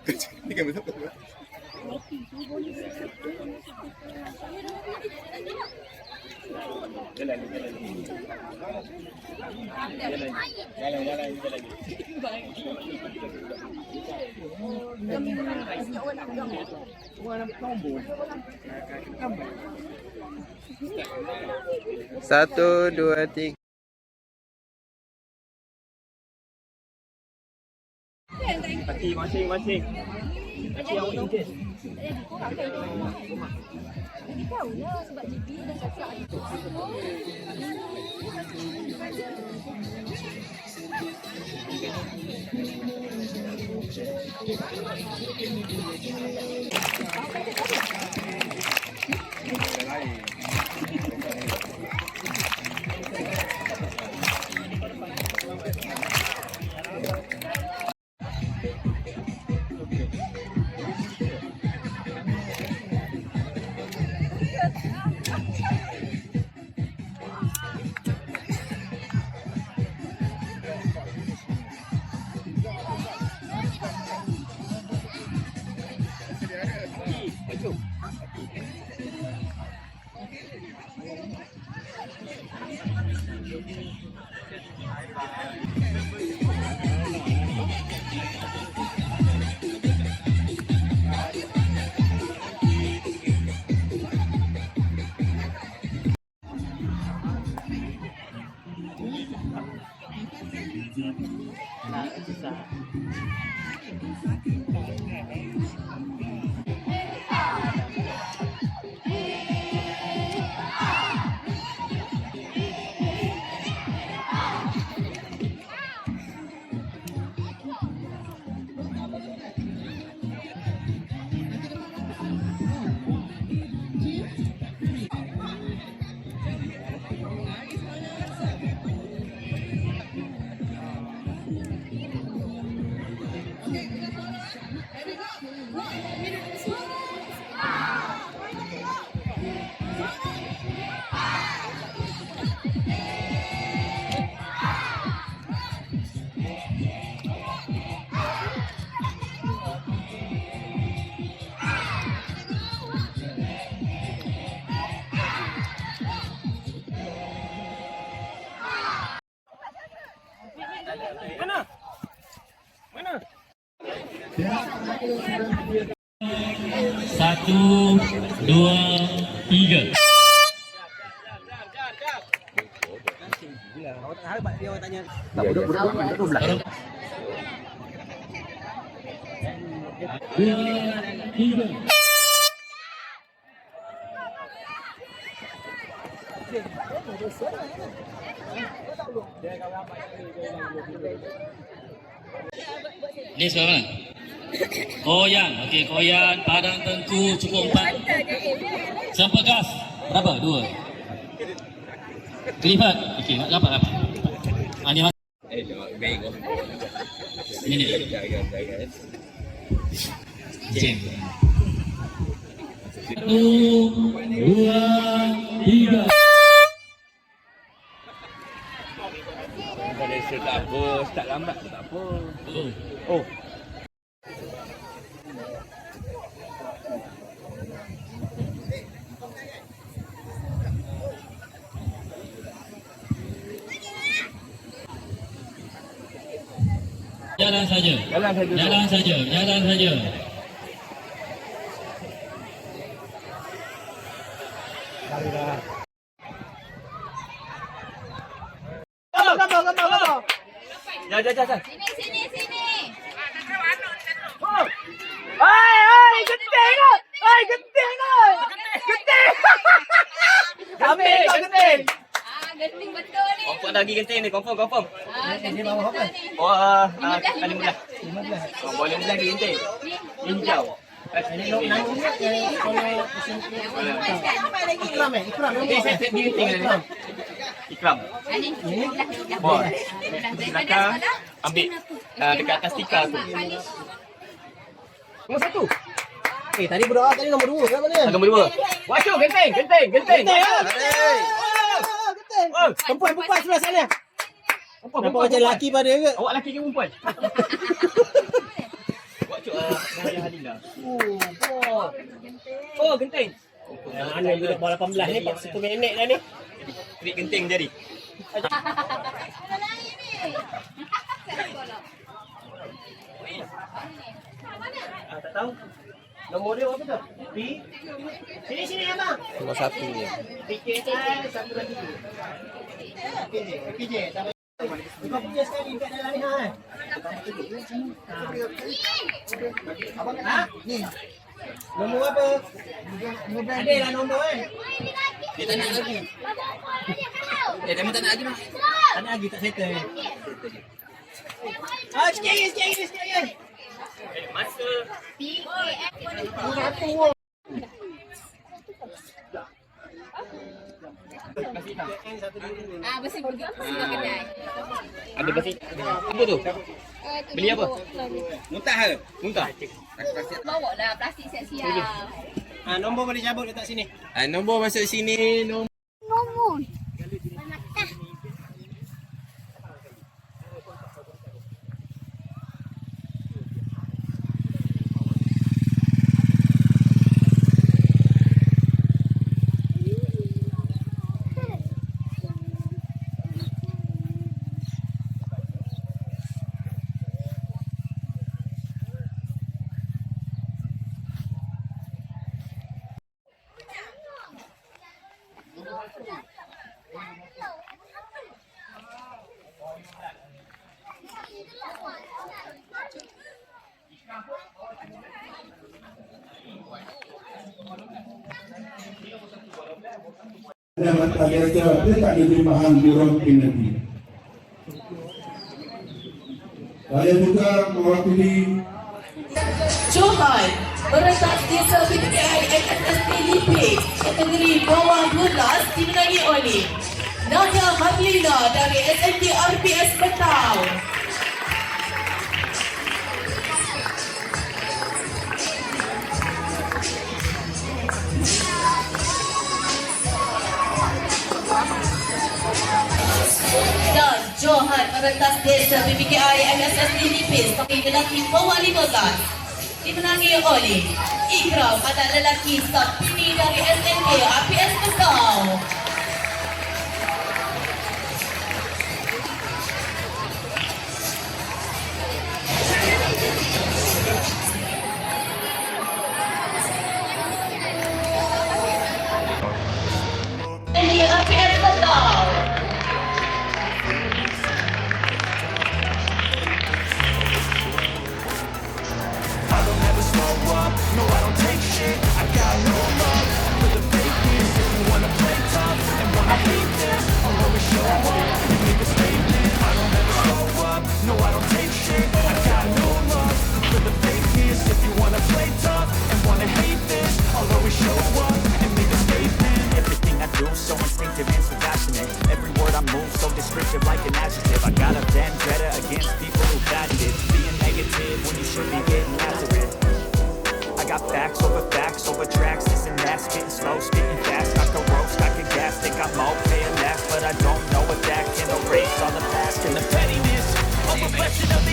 Ini kan betul betul. Satu, dua, tiga. Kaki masing-masing. Kaki yang tinggi. Dia tahu lah sebab GP dah cakap. Satu, dua, tiga. Tiga. Ni sekarang. Koyan, okey, koyan, padang tengku cukup 4. Sampai gas. Berapa? 2. Kelipat. Okey, dapat. Ni mas. Ini. Jam. 1, 2, 3. Kalau tak apa, start lambat tak apa. Oh. Jalan saja. Jalan saja. Gambar. Ya. Sini. Genting. Genting betul ni. Confirm lagi genting ni, confirm. Genting betul ni. Oh, ada mudah. Boleh mudah lagi genting. Ini hijau. Ikram. Bos. Silakan ambil dekat atas tikar tu. Nombor 1. Tadi berdoa tadi nombor 2 kan mana? Nombor 2. Wacu genting. Genting. Perempuan sebelah sana. Nampak macam lelaki pada ke? Awak lelaki ke perempuan? cuk Nadia Halila. Oh, genting. Mana budak bawah 18 ni 41 minit dah ni. Trik genting jadi. Tak tahu. Nombor dia apa tu? P. Sini abang. Nombor 1 ni. PKI satu lagi. PKJ. Kau punya sekali kat dalam ni ha. Abang ha? Ni. Nombor apa? Ada lah nombor kan? Dia tak nak lagi. Dia memang tak nak lagi mak. Tak nak lagi tak settle. Ah, sikit lagi. Masa Besi pergi ke kedai. ada basi. Apa tu? Beli apa? Muntah ke? Muntah. Bawa lah plastik siap-siap. Nombor boleh cabut letak sini. Nombor masuk sini. Ngomong. dapat ada tak diterjemahan Bureau Energi. Saya juga mewakili Johan meretas desa PTKI SSP Lipis kategori bawah 12 dimenangi oleh Nadia Hamlina dari SMK RPS Betau. Dan Johan meretas desa PPKI MSS Lipis sebagai lelaki bawah 15 dimenangi oleh Ikram, anak lelaki Sapini dari SMK RPS Betau. SMK RPS Betau. So instinctive and so passionate. Every word I move so descriptive like an adjective. I got a vendetta against people who patent it. Being negative when you should be getting after it. I got facts over tracks. This and that, spitting slow, spitting fast. I could roast, I could gas, think I'm okay and last. But I don't know if that can erase all the past. And the pettiness, a reflection of the